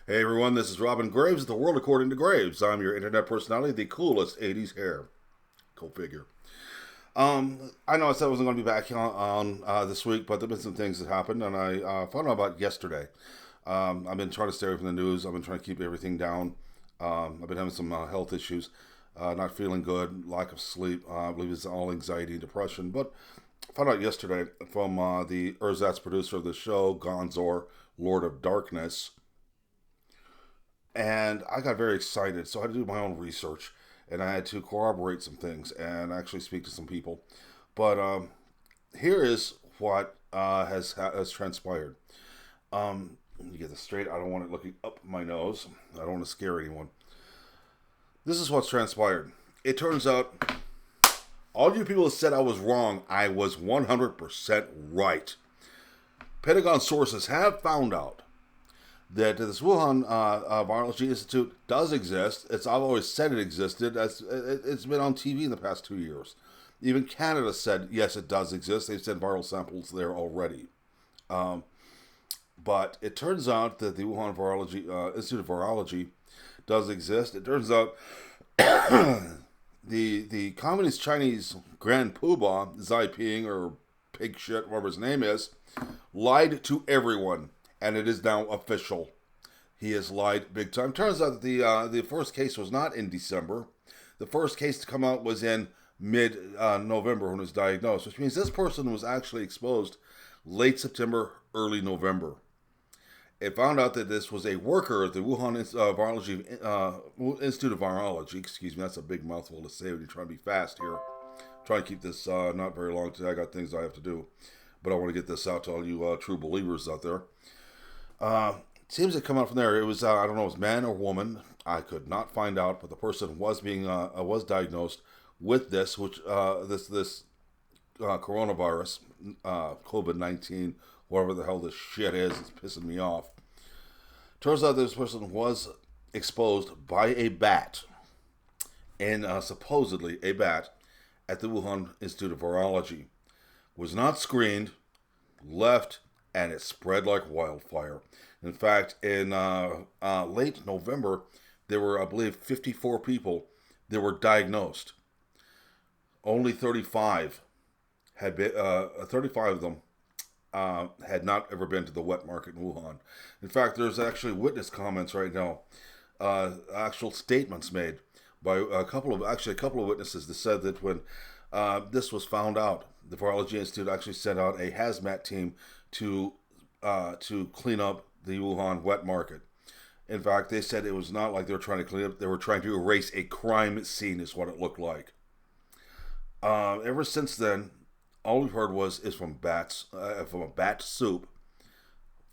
Hey everyone, this is Robin Graves of The World According to Graves. I'm your internet personality, the coolest 80s hair. Go figure. I know I said I wasn't going to be back on this week, but there have been some things that happened, and I found out about yesterday. I've been trying to stay away from the news. I've been trying to keep everything down. I've been having some health issues, not feeling good, lack of sleep. I believe it's all anxiety and depression. But I found out yesterday from the Erzatz producer of the show, Gonzor, Lord of Darkness, and I got very excited. So I had to do my own research, and I had to corroborate some things and actually speak to some people. But here is what has transpired. Let me get this straight. I don't want it looking up my nose. I don't want to scare anyone. This is what's transpired. It turns out all you people said I was wrong. I was 100% right. Pentagon sources have found out that this Wuhan Virology Institute does exist. I've always said it existed. It's been on TV in the past 2 years. Even Canada said yes, it does exist. They've sent viral samples there already. Um, but it turns out that the Wuhan Virology Institute of Virology does exist. It turns out the communist Chinese Grand Poobah, Xi Ping or Pig Shit, whatever his name is, lied to everyone, and it is now official. He has lied big time. Turns out that the first case was not in December. The first case to come out was in mid November when it was diagnosed, which means this person was actually exposed late September, early November. It found out that this was a worker at the Wuhan Institute of Virology. Excuse me, that's a big mouthful to say when you're trying to be fast here. I'm trying to keep this not very long today. I got things I have to do, but I want to get this out to all you true believers out there. Seems to come out from there. It was I don't know, it was man or woman. I could not find out, but the person was diagnosed with this, which this coronavirus, COVID-19, whatever the hell this shit is. It's pissing me off. Turns out this person was exposed by a bat, and supposedly a bat at the Wuhan Institute of Virology. Was not screened, left, and it spread like wildfire. In fact, in late November, there were, I believe, 54 people that were diagnosed. Only 35 had been, 35 of them had not ever been to the wet market in Wuhan. In fact, there's actually witness comments right now, actual statements made by a couple of witnesses that said that when this was found out, the Virology Institute actually sent out a hazmat team to clean up the Wuhan wet market. In fact, they said it was not like they were trying to clean up; they were trying to erase a crime scene, is what it looked like. Ever since then, all we've heard is from bats, from a bat soup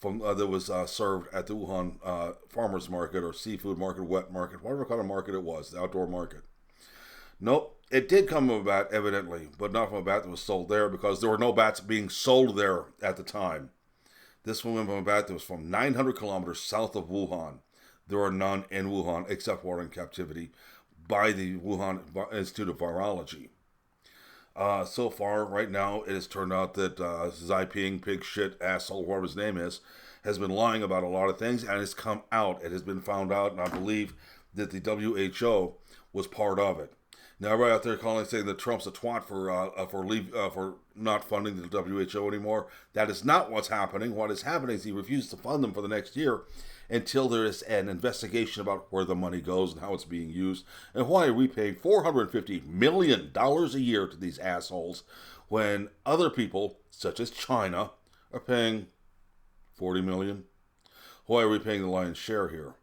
that was served at the Wuhan farmers market or seafood market, wet market, whatever kind of market it was, the outdoor market. Nope, it did come from a bat, evidently, but not from a bat that was sold there because there were no bats being sold there at the time. This one went from a bat that was from 900 kilometers south of Wuhan. There are none in Wuhan except for in captivity by the Wuhan Institute of Virology. So far, right now, it has turned out that Xi Ping, pig shit, asshole, whatever his name is, has been lying about a lot of things, and it's come out. It has been found out, and I believe that the WHO was part of it. Now, everybody out there calling saying that Trump's a twat for not funding the WHO anymore. That is not what's happening. What is happening is he refused to fund them for the next year until there is an investigation about where the money goes and how it's being used. And why are we paying $450 million a year to these assholes when other people, such as China, are paying $40 million? Why are we paying the lion's share here?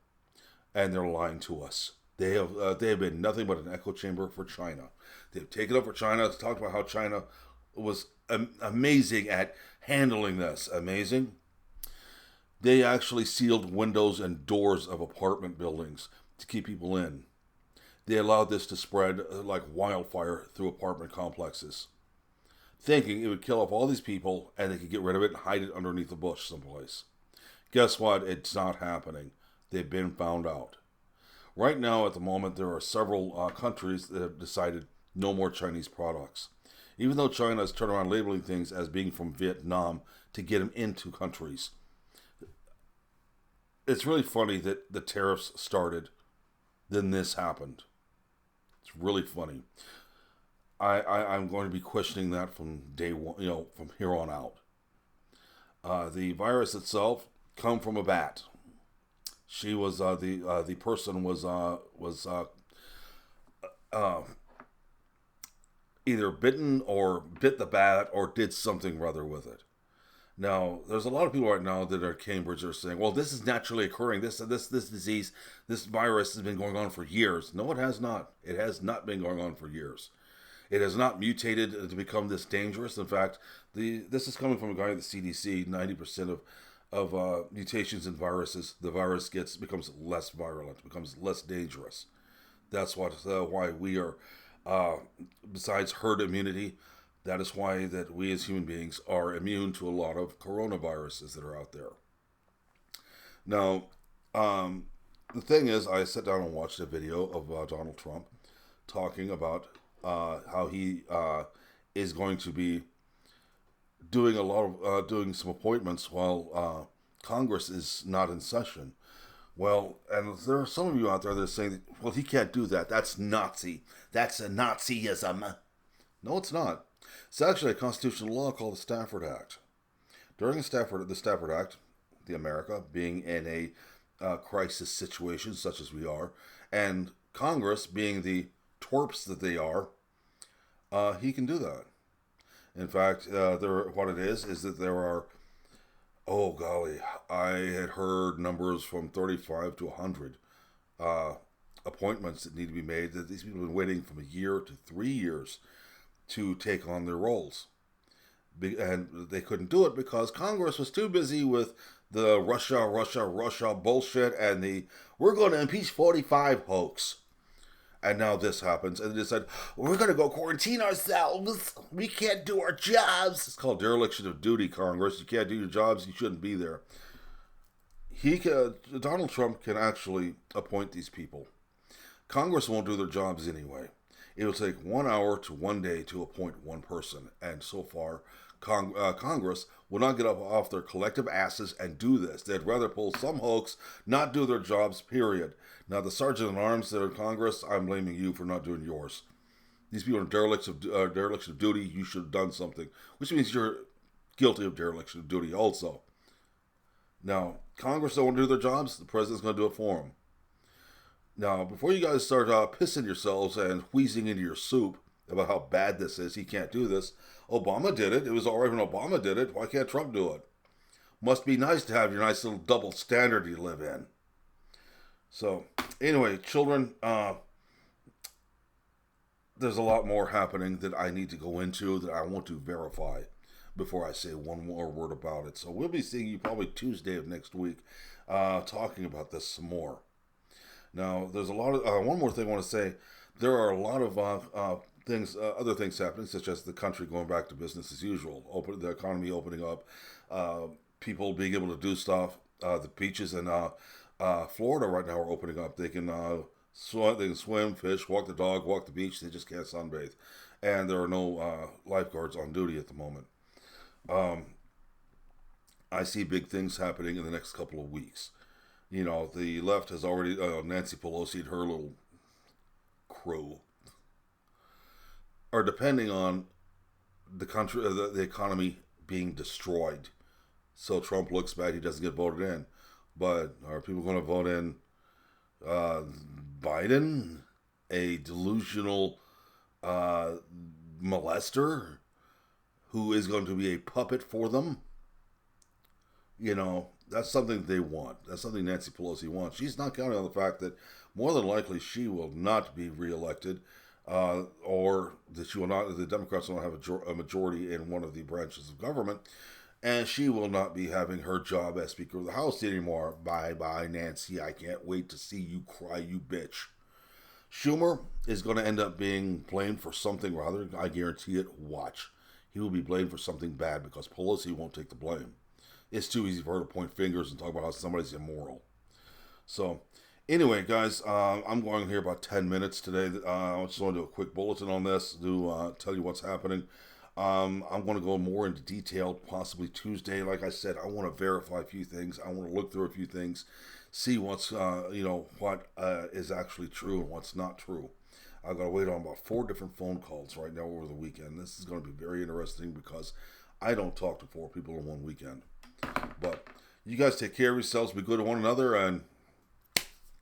And they're lying to us. They have been nothing but an echo chamber for China. They've taken up for China, talked about how China was amazing at handling this. Amazing. They actually sealed windows and doors of apartment buildings to keep people in. They allowed this to spread like wildfire through apartment complexes, thinking it would kill off all these people and they could get rid of it and hide it underneath a bush someplace. Guess what? It's not happening. They've been found out. Right now, at the moment, there are several countries that have decided no more Chinese products. Even though China has turned around labeling things as being from Vietnam to get them into countries. it's really funny that the tariffs started, then this happened. It's really funny. I'm going to be questioning that from day one, from here on out. The virus itself come from a bat. She was the person was either bitten or bit the bat or did something rather with it. Now, there's a lot of people right now that are at Cambridge that are saying, "Well, this is naturally occurring. This disease, this virus has been going on for years." No, it has not. It has not been going on for years. It has not mutated to become this dangerous. In fact, this is coming from a guy at the CDC. 90% of mutations in viruses, the virus becomes less virulent, becomes less dangerous. That's why we are, besides herd immunity, that is why that we as human beings are immune to a lot of coronaviruses that are out there. Now, the thing is, I sat down and watched a video of Donald Trump talking about how he is going to be doing doing some appointments while Congress is not in session. Well, and there are some of you out there that are saying, "Well, he can't do that. That's Nazi. That's a Nazism." No, it's not. It's actually a constitutional law called the Stafford Act. During the Stafford Act, the America being in a crisis situation such as we are, and Congress being the twerps that they are, he can do that. In fact, what it is that there are, oh golly, I had heard numbers from 35 to 100 appointments that need to be made, that these people have been waiting from a year to 3 years to take on their roles. And they couldn't do it because Congress was too busy with the Russia bullshit and the "we're going to impeach 45" hoax. And now this happens, and they said, "We're going to go quarantine ourselves. We can't do our jobs." It's called dereliction of duty, Congress. You can't do your jobs. You shouldn't be there. Donald Trump can actually appoint these people. Congress won't do their jobs anyway. It will take 1 hour to 1 day to appoint one person. And so far, Congress will not get up off their collective asses and do this. They'd rather pull some hoax, not do their jobs, period. Now, the sergeant at arms that are in Congress, I'm blaming you for not doing yours. These people are dereliction of duty. You should have done something, which means you're guilty of dereliction of duty also. Now, Congress don't want to do their jobs. The president's going to do it for them. Now, before you guys start pissing yourselves and wheezing into your soup about how bad this is, he can't do this. Obama did it. It was all right when Obama did it. Why can't Trump do it? Must be nice to have your nice little double standard you live in. So, anyway, children, there's a lot more happening that I need to go into that I want to verify before I say one more word about it. So we'll be seeing you probably Tuesday of next week talking about this some more. Now, there's a lot of, one more thing I want to say. There are a lot of other things happening, such as the country going back to business as usual, the economy opening up, people being able to do stuff. The beaches in Florida right now are opening up. They can swim, fish, walk the dog, walk the beach. They just can't sunbathe. And there are no lifeguards on duty at the moment. I see big things happening in the next couple of weeks. You know, the left has already, Nancy Pelosi and her little crew are depending on the country, the economy being destroyed. So Trump looks bad, he doesn't get voted in. But are people going to vote in Biden, a delusional molester who is going to be a puppet for them? You know, that's something they want. That's something Nancy Pelosi wants. She's not counting on the fact that more than likely she will not be reelected, or that she will not. The Democrats will not have a majority in one of the branches of government, and she will not be having her job as Speaker of the House anymore. Bye bye, Nancy. I can't wait to see you cry, you bitch. Schumer is going to end up being blamed for something rather. I guarantee it. Watch. He will be blamed for something bad because Pelosi won't take the blame. It's too easy for her to point fingers and talk about how somebody's immoral. So, anyway, guys, I'm going here about 10 minutes today. I just want to do a quick bulletin on this, tell you what's happening. I'm going to go more into detail possibly Tuesday. Like I said, I want to verify a few things. I want to look through a few things, see what's what is actually true and what's not true. I've got to wait on about 4 different phone calls right now over the weekend. This is going to be very interesting because I don't talk to 4 people in one weekend. But you guys take care of yourselves, be good to one another, and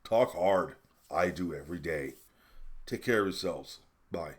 talk hard. I do every day. Take care of yourselves. Bye.